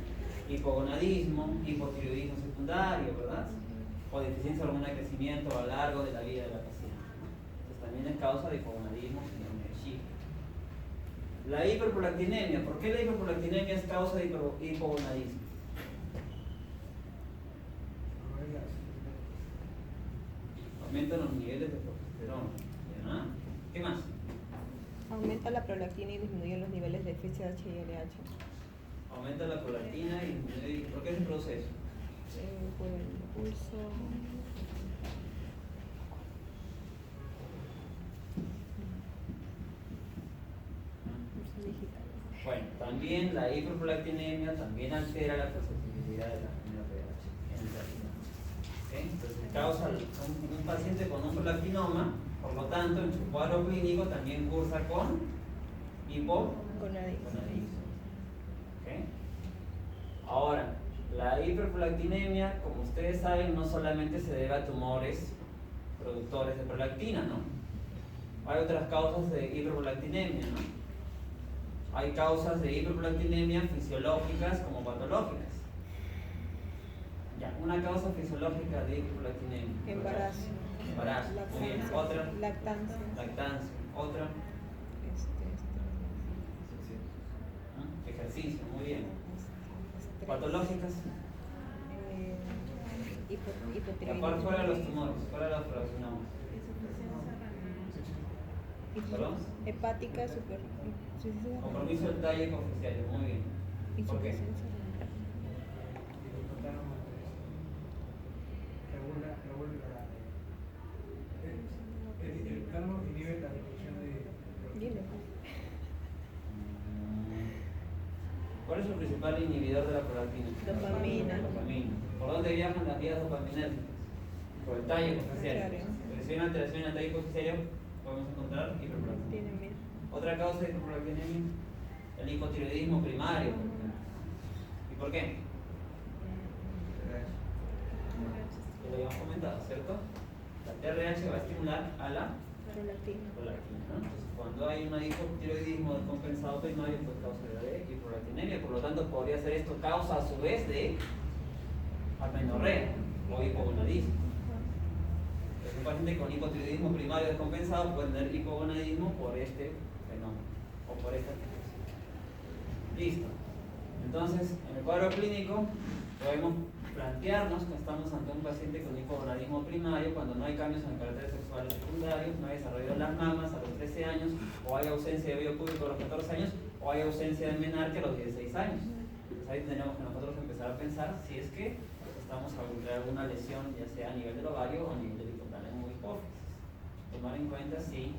Speaker 1: hipogonadismo, hipotiroidismo secundario, ¿verdad? O deficiencia hormona de crecimiento a lo largo de la vida de la paciente. Entonces también es causa de hipogonadismo, síndrome de Schiffman. La hiperprolactinemia. ¿Por qué la hiperprolactinemia es causa de hipogonadismo? Aumentan los niveles de progesterona, ¿verdad? ¿Qué más?
Speaker 2: Aumenta la prolactina y disminuye los niveles de FSH y LH.
Speaker 1: Aumenta la prolactina y disminuye. ¿Por qué se produce eso?
Speaker 2: Por el pulso.
Speaker 1: Bueno, también la hiperprolactinemia también altera la susceptibilidad de la GnRH en realidad. ¿Okay? Entonces causa un paciente con un prolactinoma, por lo tanto en su cuadro clínico también cursa con hipogonadismo. ¿Okay? Ahora, La hiperprolactinemia, como ustedes saben, no solamente se debe a tumores productores de prolactina, ¿no? Hay otras causas de hiperprolactinemia, ¿no? Hay causas de hiperprolactinemia fisiológicas como patológicas. Ya, una causa fisiológica de hiperprolactinemia.
Speaker 2: Embarazo.
Speaker 1: Embarazo, muy bien. Otra.
Speaker 2: Lactancia.
Speaker 1: Lactancia. Otra. Ejercicio, muy bien. Patológicas.
Speaker 2: Hipotiroidismo.
Speaker 1: Aparte, fuera de los tumores, fuera de los relacionados. ¿Perdón?
Speaker 2: Hepática,
Speaker 1: Compromiso del talle hipoficiario, muy bien. ¿Por qué?
Speaker 3: El tálamo inhibe la producción de...
Speaker 1: ¿Cuál es el principal inhibidor de la prolactina?
Speaker 2: Dopamina.
Speaker 1: Dopamina. ¿Por dónde viajan las vías dopaminérgicas? Por el tallo hipoficiario. Porque si hay una alteración en el tallo hipoficiario, podemos encontrar hiperprolactinemia. Otra causa de hiperprolactinemia, el hipotiroidismo primario, por ejemplo. ¿Y por qué? Ya lo habíamos comentado, ¿cierto? La TRH va a estimular a la prolactina, ¿no? Entonces, cuando hay un hipotiroidismo descompensado primario, pues causa de hiperprolactinemia. Por lo tanto, podría ser esto causa a su vez de amenorrea o hipogonadismo. Entonces, un paciente con hipotiroidismo primario descompensado puede tener hipogonadismo por este fenómeno o por esta situación. Listo. Entonces, en el cuadro clínico podemos plantearnos que estamos ante un paciente con hipogonadismo primario cuando no hay cambios en el carácter sexual secundario, no hay desarrollo de las mamas a los 13 años, o hay ausencia de vello púbico a los 14 años, o hay ausencia de menarque a los 16 años. Entonces ahí tendríamos que nosotros empezar a pensar si es que estamos ante alguna lesión, ya sea a nivel del ovario o a nivel del hipotálamo o hipófisis. Tomar en cuenta sí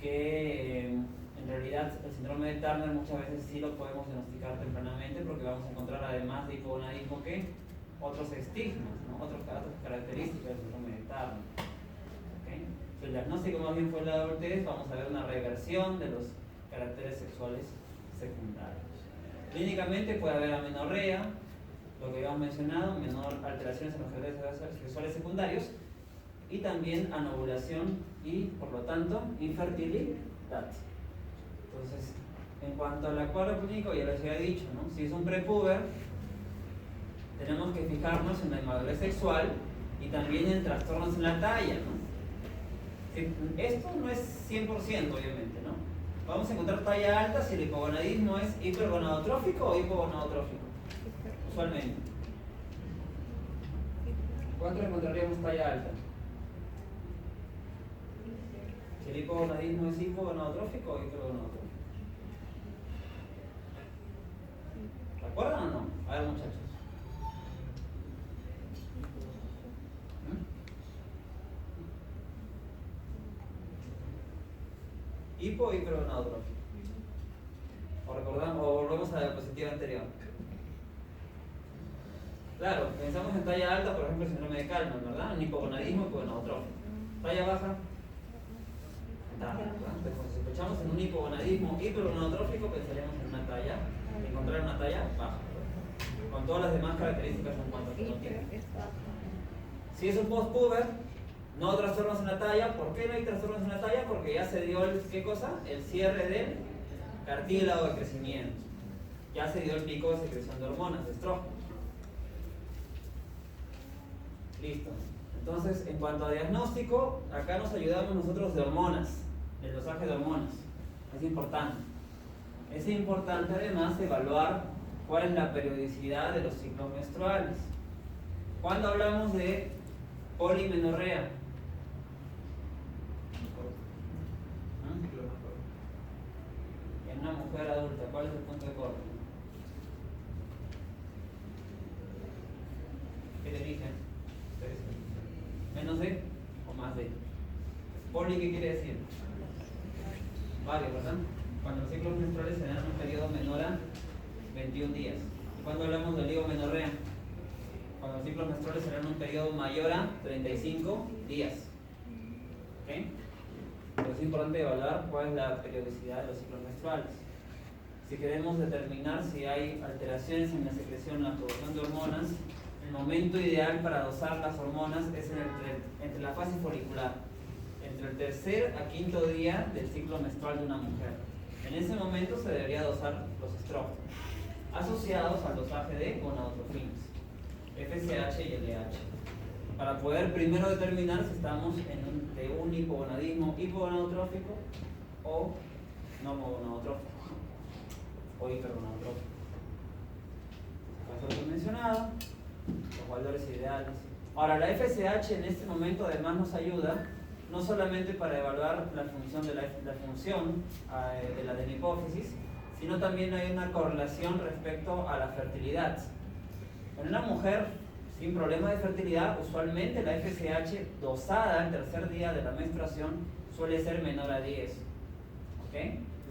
Speaker 1: que en realidad el síndrome de Turner muchas veces sí lo podemos diagnosticar tempranamente porque vamos a encontrar además de hipogonadismo que otros estigmas, ¿no? otras características del síndrome de Turner. ¿Okay? Si el diagnóstico más bien fue la adultez, vamos a ver una reversión de los caracteres sexuales secundarios. Clínicamente puede haber amenorrea, lo que habíamos mencionado, menor alteraciones en los caracteres sexuales secundarios, y también anovulación y, por lo tanto, infertilidad. Entonces, en cuanto al cuadro clínico, ya les había dicho, ¿no? Si es un prepuber, tenemos que fijarnos en la inmadurez sexual y también en trastornos en la talla, ¿no? Esto no es 100%, obviamente, ¿no? Vamos a encontrar talla alta si el hipogonadismo es hipergonadotrófico o hipogonadotrófico, usualmente. ¿Cuánto encontraríamos talla alta? Si el hipogonadismo es hipogonadotrófico o hipergonadotrófico. ¿Se acuerdan o no? A ver, muchachos. Hipo o hipergonadotrófico. O recordamos, o volvemos a la diapositiva anterior. Claro, pensamos en talla alta, por ejemplo, el síndrome de Kalman, ¿verdad? En hipogonadismo hipogonadotrófico. Talla baja, entonces, cuando sospechamos en un hipogonadismo hipergonadotrófico, pensaríamos en una talla, encontrar una talla baja, ¿verdad? Con todas las demás características en cuanto a fenotipo. Si es un postpuber, no trastornos en la talla. ¿Por qué no hay trastornos en la talla? Porque ya se dio el, ¿qué cosa? El cierre del cartílago de crecimiento. Ya se dio el pico de secreción de hormonas, de estrógenos. Listo. Entonces, en cuanto a diagnóstico, acá nos ayudamos nosotros de hormonas, el dosaje de hormonas. Es importante. Es importante además evaluar cuál es la periodicidad de los ciclos menstruales. Cuando hablamos de polimenorrea, en una mujer adulta, ¿cuál es el punto de corte? ¿Qué le dije? ¿Menos de o más de? ¿Poli qué quiere decir? Varios, ¿verdad? Cuando los ciclos menstruales se dan en un periodo menor a 21 días. ¿Cuándo hablamos de oligomenorrea? Cuando los ciclos menstruales se dan en un periodo mayor a 35 días. ¿Ok? Pero es importante evaluar cuál es la periodicidad de los ciclos menstruales. si queremos determinar si hay alteraciones en la secreción, en la producción de hormonas, el momento ideal para dosar las hormonas es entre la fase folicular, entre el tercer a quinto día del ciclo menstrual de una mujer. En ese momento se debería dosar los estrógenos, asociados al dosaje de gonadotrofinas, FSH y LH, para poder primero determinar si estamos de un hipogonadismo hipogonadotrófico o no gonadotrófico o hipergonadotrófico. Caso mencionado, los valores ideales. Ahora, la FSH en este momento además nos ayuda no solamente para evaluar la función de la adenopófisis, sino también hay una correlación respecto a la fertilidad. En una mujer sin problema de fertilidad, usualmente la FSH dosada al tercer día de la menstruación suele ser menor a 10. ¿Ok?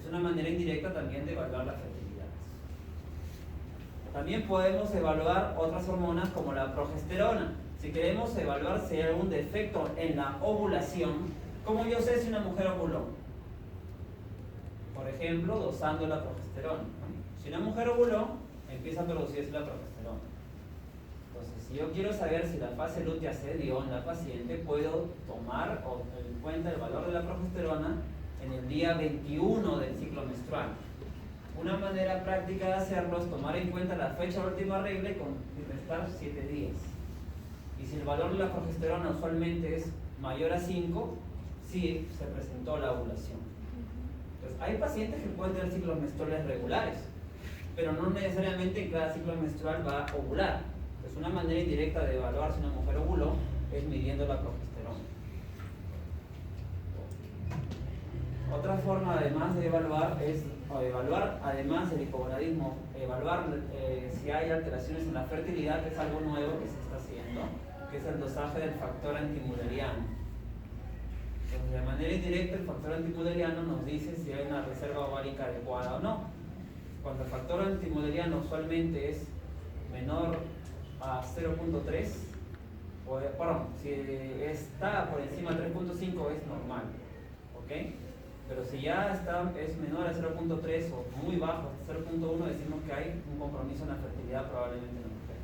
Speaker 1: Es una manera indirecta también de evaluar la fertilidad. También podemos evaluar otras hormonas como la progesterona. Si queremos evaluar si hay algún defecto en la ovulación, ¿cómo yo sé si una mujer ovuló? Por ejemplo, dosando la progesterona. Si una mujer ovuló, empieza a producirse la progesterona. Entonces, si yo quiero saber si la fase lútea se dio en la paciente, puedo tomar en cuenta el valor de la progesterona en el día 21 del ciclo menstrual. Una manera práctica de hacerlo es tomar en cuenta la fecha de última regla y restar 7 días. Y si el valor de la progesterona usualmente es mayor a 5, sí se presentó la ovulación. Entonces, hay pacientes que pueden tener ciclos menstruales regulares, pero no necesariamente cada ciclo menstrual va a ovular. Entonces, una manera indirecta de evaluar si una mujer ovuló es midiendo la progesterona. Otra forma además de evaluar es además del hipogonadismo, evaluar si hay alteraciones en la fertilidad, que es algo nuevo que se está haciendo, que es el dosaje del factor antimuderiano. Entonces, de manera indirecta, el factor antimuderiano nos dice si hay una reserva ovárica adecuada o no. Cuando el factor antimuderiano usualmente es menor a 0.3, si está por encima de 3.5 es normal, ¿ok? Pero si ya es menor a 0.3 o muy bajo, hasta 0.1, decimos que hay un compromiso en la fertilidad probablemente en la mujer.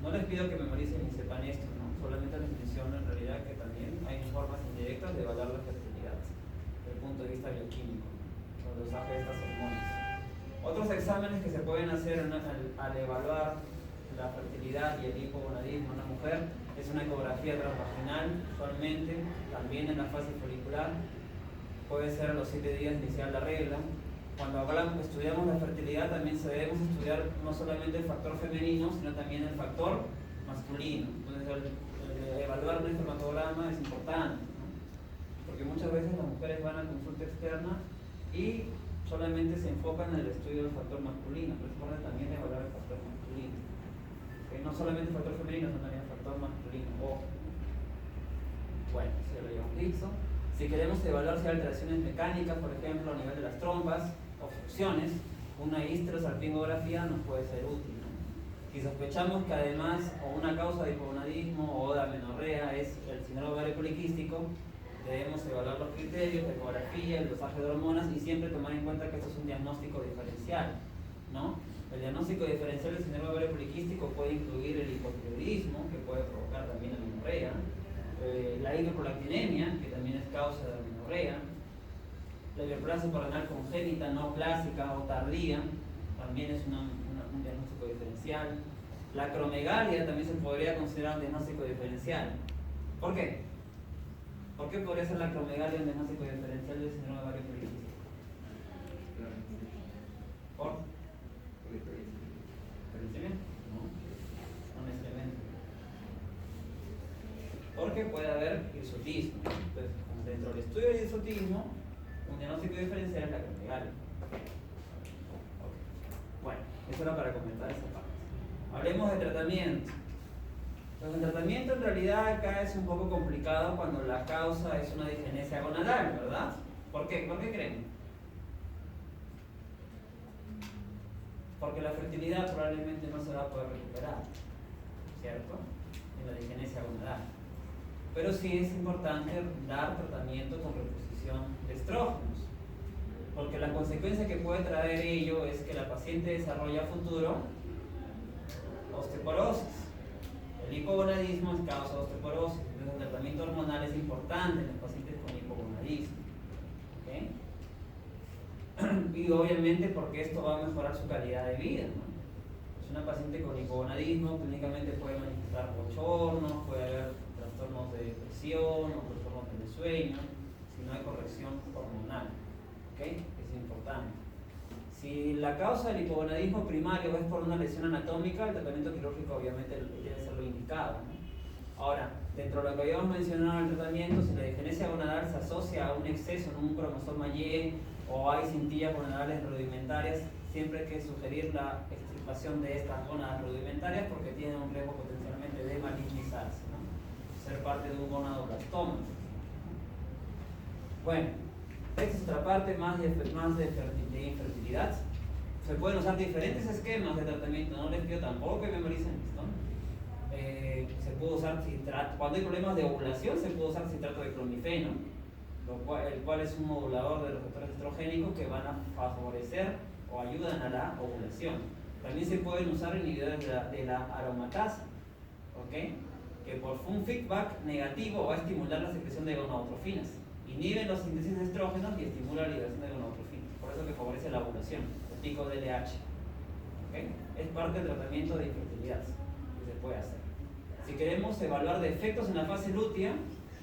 Speaker 1: No les pido que memoricen ni sepan esto, ¿no? Solamente les menciono en realidad que también hay formas indirectas de evaluar la fertilidad desde el punto de vista bioquímico, con el dosaje de estas hormonas. Otros exámenes que se pueden hacer al evaluar la fertilidad y el hipogonadismo en una mujer es una ecografía transvaginal, usualmente también en la fase folicular. Puede ser a los 7 días de iniciar la regla. Cuando estudiamos la fertilidad también debemos estudiar no solamente el factor femenino, sino también el factor masculino. Entonces el evaluar un espermatograma es importante, ¿no? Porque muchas veces las mujeres van a consulta externa y solamente se enfocan en el estudio del factor masculino, pero es importante también evaluar el factor masculino. ¿Okay? No solamente el factor femenino, sino también el factor masculino. Bueno, se lo llevamos listo. Si queremos evaluar si hay alteraciones mecánicas, por ejemplo, a nivel de las trompas o fricciones, una histerosalpingografía nos puede ser útil, ¿no? Si sospechamos que además o una causa de hipogonadismo o de amenorrea es el síndrome ovario poliquístico, debemos evaluar los criterios, la ecografía, el dosaje de hormonas y siempre tomar en cuenta que esto es un diagnóstico diferencial, ¿no? El diagnóstico diferencial del síndrome ovario poliquístico puede incluir el hipotiroidismo, que puede provocar también amenorrea, la hiperprolactinemia, que también es causa de amenorrea, la hiperplasia suprarrenal congénita, no clásica o tardía, también es un diagnóstico diferencial. La acromegalia también se podría considerar un diagnóstico diferencial. ¿Por qué? ¿Por qué podría ser la acromegalia un diagnóstico diferencial del síndrome ovario poliquístico? ¿Por? ¿Hiperglicemia? No necesariamente. Porque puede haber hirsutismo. Entonces, dentro del estudio del hirsutismo, un diagnóstico diferencial es la acromegalia. Bueno, eso era para comentar esa parte. Hablemos de tratamiento. Pues el tratamiento en realidad acá es un poco complicado cuando la causa es una disgenesia gonadal, ¿verdad? ¿Por qué? ¿Por qué creen? Porque la fertilidad probablemente no se va a poder recuperar, ¿cierto? En la disgenesia gonadal. Pero sí es importante dar tratamiento con reposición de estrógenos. Porque la consecuencia que puede traer ello es que la paciente desarrolla a futuro osteoporosis. El hipogonadismo es causa de osteoporosis, entonces el tratamiento hormonal es importante en los pacientes con hipogonadismo. ¿Okay? Y obviamente porque esto va a mejorar su calidad de vida, ¿no? Pues una paciente con hipogonadismo clínicamente puede manifestar bochornos, puede haber trastornos de depresión o trastornos de sueño si no hay corrección hormonal. ¿Okay? Es importante. Si la causa del hipogonadismo primario es por una lesión anatómica, el tratamiento quirúrgico obviamente debe ser lo indicado, ¿no? Ahora, dentro de lo que habíamos mencionado en el tratamiento, si la disgenesia gonadal se asocia a un exceso en un cromosoma Y o hay cintillas gonadales rudimentarias, siempre hay que sugerir la extirpación de estas gónadas rudimentarias porque tienen un riesgo potencialmente de malignizarse, ¿no? Ser parte de un gonadoblastoma. Bueno, esta es otra parte más de infertilidad. Se pueden usar diferentes esquemas de tratamiento, no les pido tampoco que memoricen esto. Se puede usar citrato, cuando hay problemas de ovulación se puede usar citrato de clomifeno, el cual es un modulador de receptores estrogénicos que van a favorecer o ayudan a la ovulación. También se pueden usar inhibidores de la aromatasa, ¿okay? Que por un feedback negativo va a estimular la secreción de gonadotrofinas. Inhiben la síntesis de estrógenos y estimula la liberación de gonadotrofinas. Por eso que favorece la ovulación, el pico de LH. ¿Okay? Es parte del tratamiento de infertilidad que se puede hacer. Si queremos evaluar defectos en la fase lútea,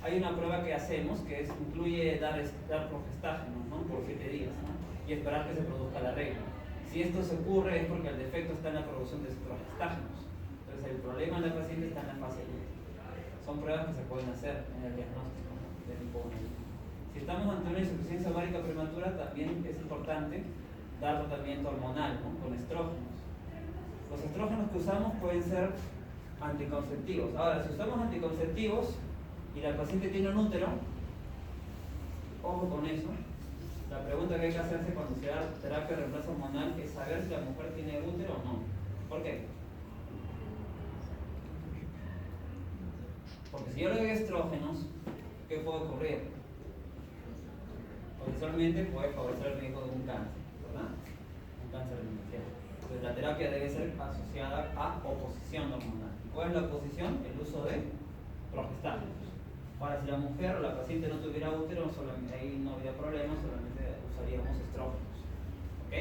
Speaker 1: hay una prueba que hacemos que incluye dar progestágenos, ¿no? Por 7 días, ¿no? Y esperar que se produzca la regla. Si esto se ocurre es porque el defecto está en la producción de progestágenos. Entonces el problema en la paciente está en la fase lútea. Son pruebas que se pueden hacer en el diagnóstico, ¿no? Del hipogonadismo. Si estamos ante una insuficiencia ovárica prematura, también es importante dar tratamiento hormonal, ¿no? Con estrógenos. Los estrógenos que usamos pueden ser anticonceptivos. Ahora, si usamos anticonceptivos y la paciente tiene un útero, ojo con eso. La pregunta que hay que hacerse cuando se da terapia de reemplazo hormonal es saber si la mujer tiene útero o no. ¿Por qué? Porque si yo le doy estrógenos, ¿qué puede ocurrir? Potencialmente puede favorecer el riesgo de un cáncer, ¿verdad? Un cáncer endometrial. Entonces la terapia debe ser asociada a oposición hormonal. ¿Cuál es la oposición? El uso de progestágenos. Ahora, si la mujer o la paciente no tuviera útero, ahí no habría problema, solamente usaríamos estrógenos. ¿Ok?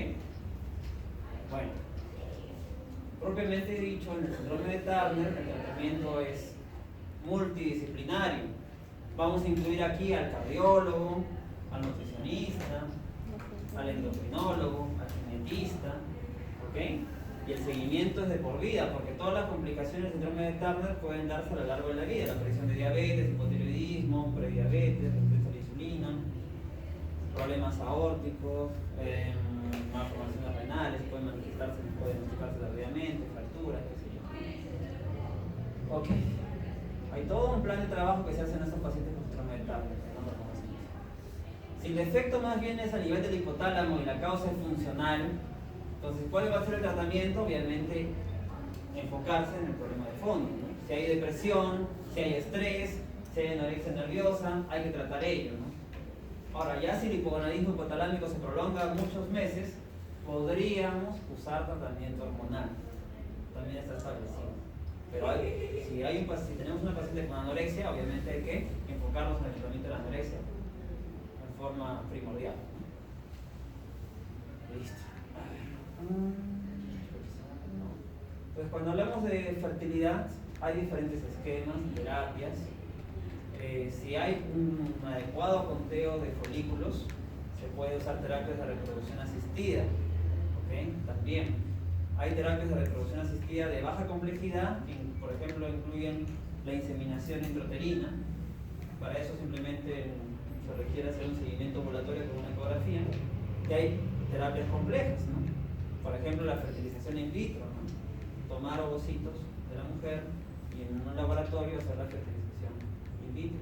Speaker 1: Bueno, propiamente dicho, en el síndrome de Turner el tratamiento es multidisciplinario. Vamos a incluir aquí al cardiólogo, al nutricionista, al endocrinólogo, al genetista, ¿ok? Y el seguimiento es de por vida, porque todas las complicaciones del síndrome de Turner pueden darse a lo largo de la vida: la aparición de diabetes, hipotiroidismo, prediabetes, resistencia a la insulina, problemas aórticos, malformaciones renales, pueden diagnosticarse tardíamente, fracturas, qué sé yo. Ok. Hay todo un plan de trabajo que se hace en estos pacientes con síndrome de Turner. Si el defecto más bien es a nivel del hipotálamo y la causa es funcional, entonces ¿cuál va a ser el tratamiento? Obviamente enfocarse en el problema de fondo, ¿no? Si hay depresión, si hay estrés, si hay anorexia nerviosa, hay que tratar ello, ¿no? Ahora, ya si el hipogonadismo hipotalámico se prolonga muchos meses, podríamos usar tratamiento hormonal. También está establecido. Pero si tenemos una paciente con anorexia, obviamente hay que enfocarnos en el tratamiento de la anorexia en forma primordial. Listo. Entonces, cuando hablamos de fertilidad, hay diferentes esquemas, terapias. Si hay un adecuado conteo de folículos, se puede usar terapias de reproducción asistida. ¿Okay? También hay terapias de reproducción asistida de baja complejidad, por ejemplo, incluyen la inseminación intrauterina. Para eso simplemente se requiere hacer un seguimiento ambulatorio con una ecografía. Y hay terapias complejas, ¿no? Por ejemplo, la fertilización in vitro, ¿no? Tomar ovocitos de la mujer y en un laboratorio hacer la fertilización in vitro,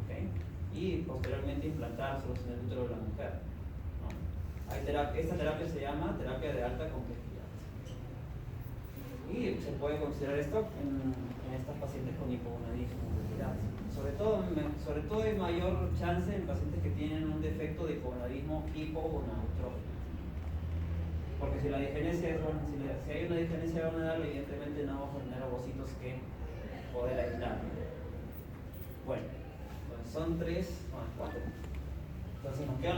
Speaker 1: ¿okay? Y posteriormente implantárselos en el útero de la mujer, ¿no? Esta terapia se llama terapia de alta complejidad. Y se puede considerar esto en en estas pacientes con hipogonadismo. Sobre todo hay mayor chance en pacientes que tienen un defecto de hipogonadismo hipogonadotrófico. Porque si la diferencia es, bueno, si hay una diferencia gonadal, evidentemente no vamos a tener ovocitos que poder aislar. Bueno, pues son 3, 4. Entonces nos quedan